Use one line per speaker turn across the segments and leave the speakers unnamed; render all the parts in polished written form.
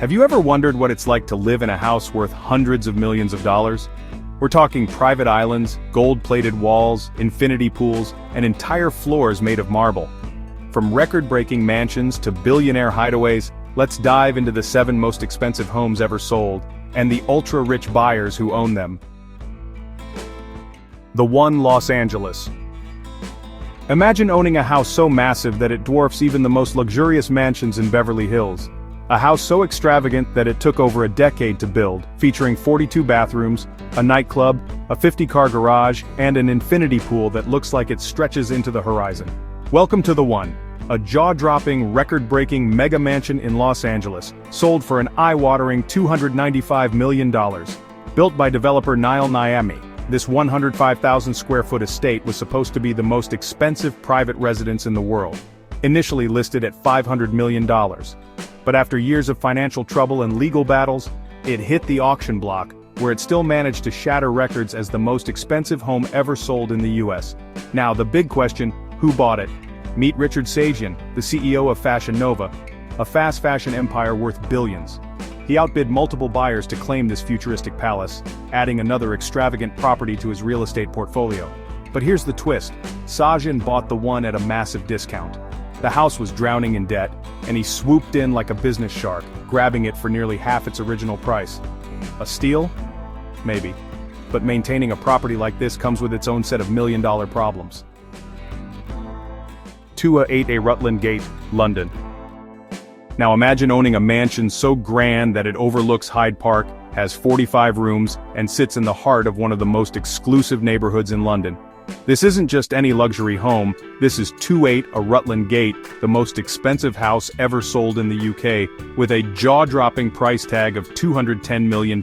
Have you ever wondered what it's like to live in a house worth hundreds of millions of dollars? We're talking private islands, gold-plated walls, infinity pools, and entire floors made of marble. From record-breaking mansions to billionaire hideaways, let's dive into the 7 most expensive homes ever sold, and the ultra-rich buyers who own them. The 1 Los Angeles. Imagine owning a house so massive that it dwarfs even the most luxurious mansions in Beverly Hills. A house so extravagant that it took over a decade to build, featuring 42 bathrooms, a nightclub, a 50-car garage, and an infinity pool that looks like it stretches into the horizon. Welcome to The One, a jaw-dropping, record-breaking mega mansion in Los Angeles, sold for an eye-watering $295 million. Built by developer Nile, this 105,000-square-foot estate was supposed to be the most expensive private residence in the world, initially listed at $500 million. But after years of financial trouble and legal battles, it hit the auction block, where it still managed to shatter records as the most expensive home ever sold in the US. Now the big question, who bought it? Meet Richard Sajian, the CEO of Fashion Nova, a fast fashion empire worth billions. He outbid multiple buyers to claim this futuristic palace, adding another extravagant property to his real estate portfolio. But here's the twist, Sajian bought The One at a massive discount. The house was drowning in debt, and he swooped in like a business shark, grabbing it for nearly half its original price. A steal? Maybe. But maintaining a property like this comes with its own set of million-dollar problems. 2A Rutland Gate, London. Now imagine owning a mansion so grand that it overlooks Hyde Park, has 45 rooms, and sits in the heart of one of the most exclusive neighborhoods in London. This isn't just any luxury home, this is 2A Rutland Gate, the most expensive house ever sold in the UK, with a jaw-dropping price tag of £210 million.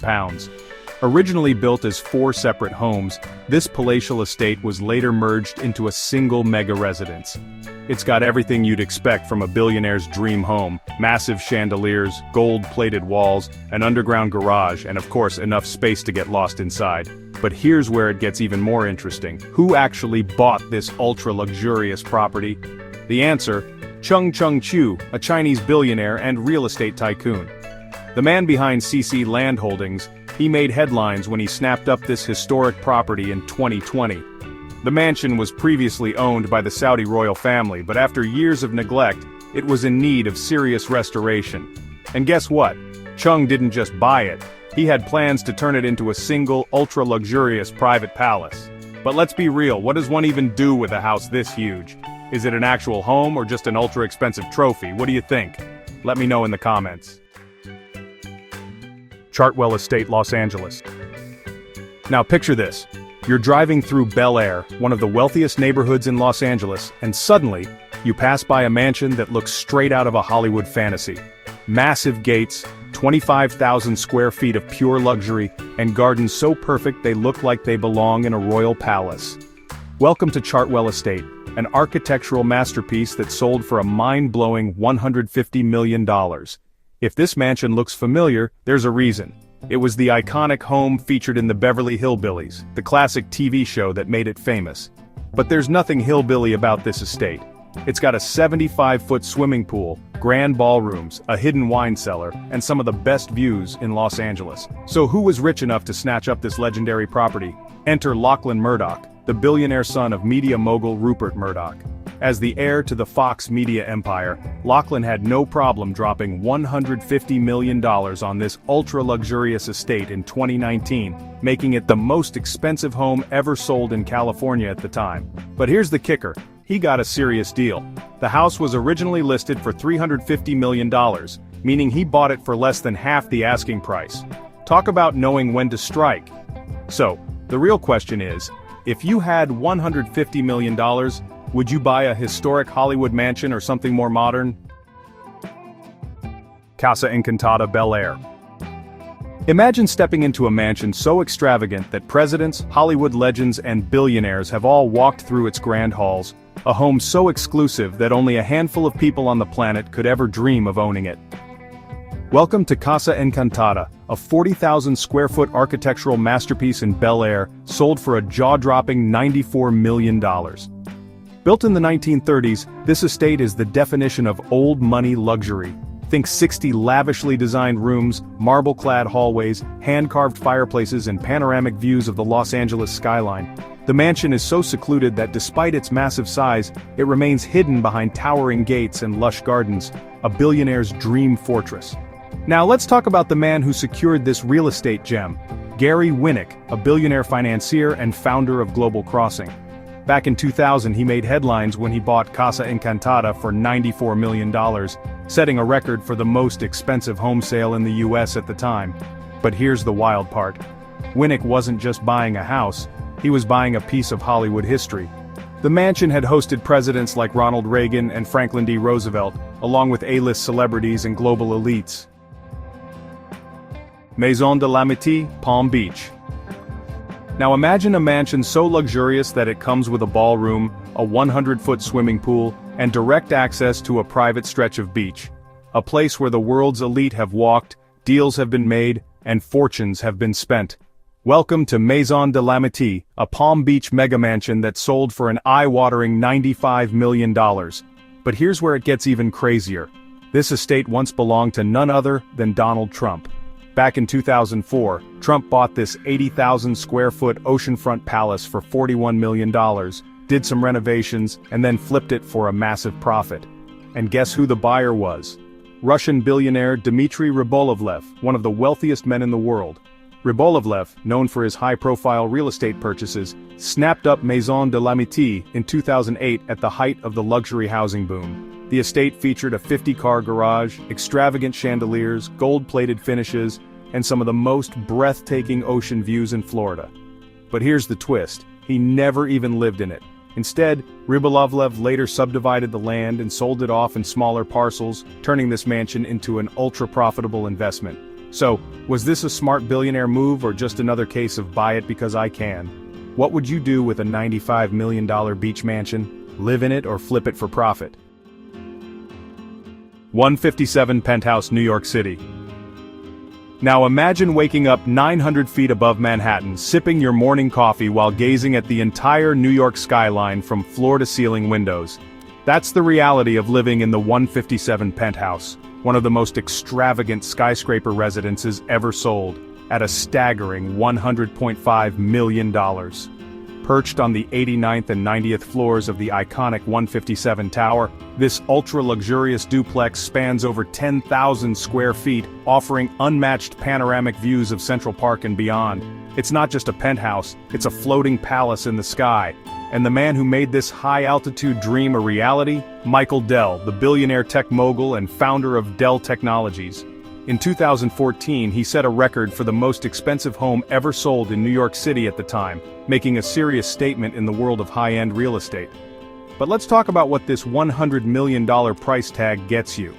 Originally built as 4 separate homes, this palatial estate was later merged into a single mega residence. It's got everything you'd expect from a billionaire's dream home: massive chandeliers, gold-plated walls, an underground garage, and of course enough space to get lost inside. But here's where it gets even more interesting. Who actually bought this ultra-luxurious property? The answer: Chung Chu, a Chinese billionaire and real estate tycoon. The man behind CC Land Holdings, he made headlines when he snapped up this historic property in 2020. The mansion was previously owned by the Saudi royal family, but after years of neglect, it was in need of serious restoration. And guess what? Chung didn't just buy it. He had plans to turn it into a single, ultra-luxurious private palace. But let's be real, what does one even do with a house this huge? Is it an actual home or just an ultra-expensive trophy? What do you think? Let me know in the comments. Chartwell Estate, Los Angeles. Now picture this. You're driving through Bel-Air, one of the wealthiest neighborhoods in Los Angeles, and suddenly, you pass by a mansion that looks straight out of a Hollywood fantasy. Massive gates, 25,000 square feet of pure luxury, and gardens so perfect they look like they belong in a royal palace. Welcome to Chartwell Estate, an architectural masterpiece that sold for a mind-blowing $150 million. If this mansion looks familiar, there's a reason. It was the iconic home featured in the Beverly Hillbillies, the classic TV show that made it famous. But there's nothing hillbilly about this estate. It's got a 75-foot swimming pool, grand ballrooms, a hidden wine cellar, and some of the best views in Los Angeles. So who was rich enough to snatch up this legendary property? Enter Lachlan Murdoch, the billionaire son of media mogul Rupert Murdoch. As the heir to the Fox media empire, Lachlan had no problem dropping $150 million on this ultra-luxurious estate in 2019, making it the most expensive home ever sold in California at the time. But here's the kicker. He got a serious deal. The house was originally listed for $350 million, meaning he bought it for less than half the asking price. Talk about knowing when to strike. So, the real question is, if you had $150 million, would you buy a historic Hollywood mansion or something more modern? Casa Encantada, Bel-Air. Imagine stepping into a mansion so extravagant that presidents, Hollywood legends, and billionaires have all walked through its grand halls, a home so exclusive that only a handful of people on the planet could ever dream of owning it. Welcome to Casa Encantada, a 40,000 square foot architectural masterpiece in Bel-Air, sold for a jaw-dropping $94 million. Built in the 1930s, this estate is the definition of old money luxury. Think 60 lavishly designed rooms, marble-clad hallways, hand-carved fireplaces and panoramic views of the Los Angeles skyline. The mansion is so secluded that despite its massive size, it remains hidden behind towering gates and lush gardens, a billionaire's dream fortress. Now let's talk about the man who secured this real estate gem, Gary Winnick, a billionaire financier and founder of Global Crossing. Back in 2000 he made headlines when he bought Casa Encantada for $94 million, setting a record for the most expensive home sale in the US at the time. But here's the wild part. Winnick wasn't just buying a house, he was buying a piece of Hollywood history. The mansion had hosted presidents like Ronald Reagan and Franklin D. Roosevelt, along with A-list celebrities and global elites. Maison de l'Amitié, Palm Beach. Now imagine a mansion so luxurious that it comes with a ballroom, a 100-foot swimming pool, and direct access to a private stretch of beach. A place where the world's elite have walked, deals have been made, and fortunes have been spent. Welcome to Maison de l'Amitié, a Palm Beach mega mansion that sold for an eye-watering $95 million. But here's where it gets even crazier. This estate once belonged to none other than Donald Trump. Back in 2004, Trump bought this 80,000 square foot oceanfront palace for $41 million, did some renovations, and then flipped it for a massive profit. And guess who the buyer was? Russian billionaire Dmitry Rybolovlev, one of the wealthiest men in the world. Rybolovlev, known for his high-profile real estate purchases, snapped up Maison de l'Amitié in 2008 at the height of the luxury housing boom. The estate featured a 50-car garage, extravagant chandeliers, gold-plated finishes, and some of the most breathtaking ocean views in Florida. But here's the twist, he never even lived in it. Instead, Rybolovlev later subdivided the land and sold it off in smaller parcels, turning this mansion into an ultra-profitable investment. So, was this a smart billionaire move or just another case of buy it because I can? What would you do with a $95 million beach mansion? Live in it or flip it for profit? 157 Penthouse, New York City. Now imagine waking up 900 feet above Manhattan, sipping your morning coffee while gazing at the entire New York skyline from floor-to-ceiling windows. That's the reality of living in the 157 Penthouse, one of the most extravagant skyscraper residences ever sold, at a staggering $100.5 million. Perched on the 89th and 90th floors of the iconic 157 Tower, this ultra-luxurious duplex spans over 10,000 square feet, offering unmatched panoramic views of Central Park and beyond. It's not just a penthouse, it's a floating palace in the sky. And the man who made this high-altitude dream a reality? Michael Dell, the billionaire tech mogul and founder of Dell Technologies. In 2014, he set a record for the most expensive home ever sold in New York City at the time, making a serious statement in the world of high-end real estate. But let's talk about what this $100 million price tag gets you.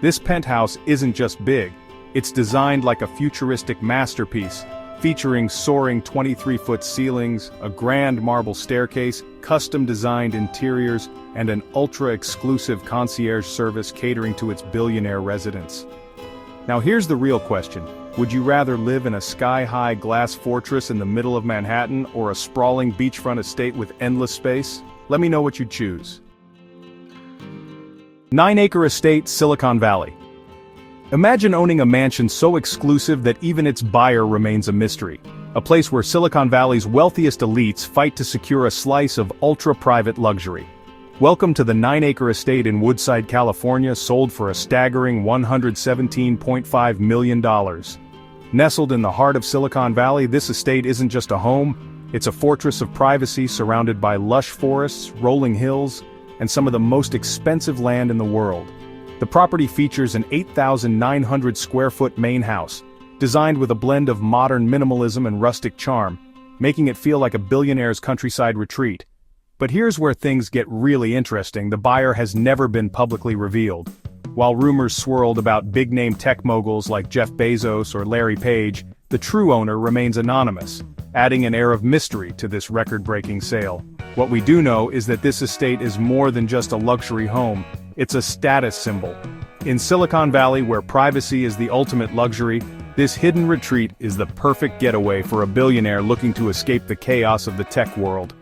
This penthouse isn't just big, it's designed like a futuristic masterpiece, featuring soaring 23-foot ceilings, a grand marble staircase, custom-designed interiors, and an ultra-exclusive concierge service catering to its billionaire residents. Now here's the real question. Would you rather live in a sky-high glass fortress in the middle of Manhattan or a sprawling beachfront estate with endless space? Let me know what you'd choose. 9-Acre Estate, Silicon Valley. Imagine owning a mansion so exclusive that even its buyer remains a mystery. A place where Silicon Valley's wealthiest elites fight to secure a slice of ultra-private luxury. Welcome to the 9-Acre Estate in Woodside, California, sold for a staggering $117.5 million. Nestled in the heart of Silicon Valley, this estate isn't just a home, it's a fortress of privacy surrounded by lush forests, rolling hills, and some of the most expensive land in the world. The property features an 8,900 square foot main house, designed with a blend of modern minimalism and rustic charm, making it feel like a billionaire's countryside retreat. But here's where things get really interesting. The buyer has never been publicly revealed. While rumors swirled about big-name tech moguls like Jeff Bezos or Larry Page, the true owner remains anonymous, adding an air of mystery to this record-breaking sale. What we do know is that this estate is more than just a luxury home, it's a status symbol. In Silicon Valley, where privacy is the ultimate luxury, this hidden retreat is the perfect getaway for a billionaire looking to escape the chaos of the tech world.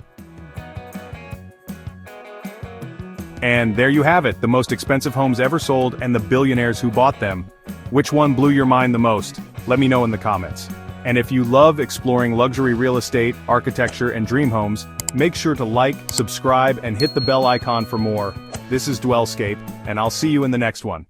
And there you have it, the most expensive homes ever sold and the billionaires who bought them. Which one blew your mind the most? Let me know in the comments. And if you love exploring luxury real estate, architecture, and dream homes, make sure to like, subscribe, and hit the bell icon for more. This is DwellScape, and I'll see you in the next one.